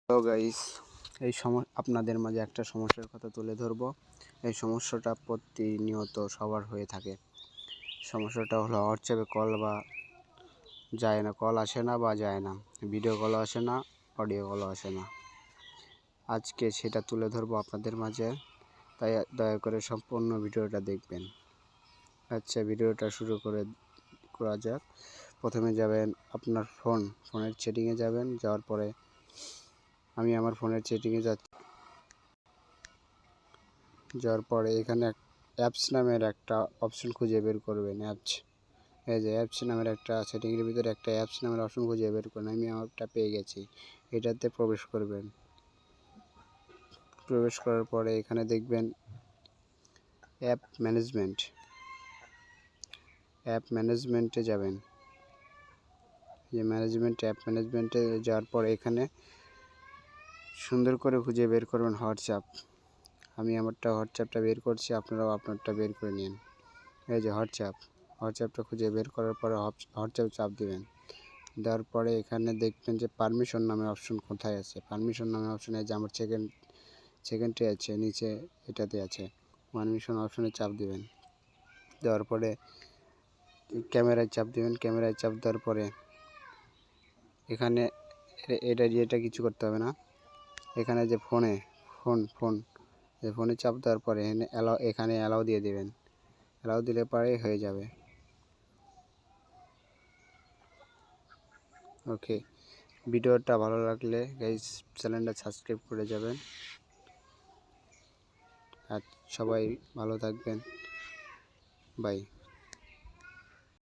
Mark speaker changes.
Speaker 1: Hello guys, আপনাদের মাঝে একটা সমস্যার কথা তুলে ধরব। এই সমস্যাটা প্রতিনিয়ত সবার হয়ে থাকে। সমস্যাটা হলো হোয়াটসঅ্যাপে কল আসে না বা যায় না, ভিডিও কলও আসে না, অডিও কলও আসে না। আজকে সেটা তুলে ধরবো আপনাদের মাঝে, তাই দয়া করে সম্পূর্ণ ভিডিওটা দেখবেন। আচ্ছা, ভিডিওটা শুরু করা যাক। প্রথমে যাবেন আপনার ফোনের সেটিংয়ে যাবেন। যাওয়ার পরে আমি আমার ফোনের সেটিংয়ে যাওয়ার পরে এখানে অ্যাপস নামের একটা অপশন খুঁজে বের করবেন। এই যে অ্যাপস নামের একটা সেটিংয়ের ভিতরে একটা অ্যাপস নামের অপশন খুঁজে বের করবেন। আমি আমারটা পেয়ে গেছি, এটাতে প্রবেশ করবেন। প্রবেশ করার পরে এখানে দেখবেন অ্যাপ ম্যানেজমেন্টে যাবেন। যে অ্যাপ ম্যানেজমেন্টে যাওয়ার পরে এখানে সুন্দর করে খুঁজে বের করবেন হোয়াটসঅ্যাপ। আমি আমারটা হোয়াটসঅ্যাপটা বের করছি, আপনারাও আপনারটা বের করে নিন। এই যে হোয়াটসঅ্যাপটা খুঁজে বের করার পরে হোয়াটসঅ্যাপ চাপ দিবেন। দেওয়ার পরে এখানে দেখবেন যে পারমিশন নামে অপশন কোথায় আছে। পারমিশন নামে অপশনে যে আমার সেকেন্ডে আছে, নিচে এটাতে আছে, পারমিশন অপশনে চাপ দিবেন। দেওয়ার পরে ক্যামেরায় চাপ দিবেন। ক্যামেরায় চাপ দেওয়ার পরে এখানে এটা কিছু করতে হবে না। এখানে যে ফোনে চাপ দেওয়ার পরে এখানে অ্যালাউ দিয়ে দেবেন। অ্যালাউ দিলে পরে হয়ে যাবে। ওকে, ভিডিওটা ভালো লাগলে গাইস চ্যানেলটা সাবস্ক্রাইব করে যাবেন। আর সবাই ভালো থাকবেন। বাই।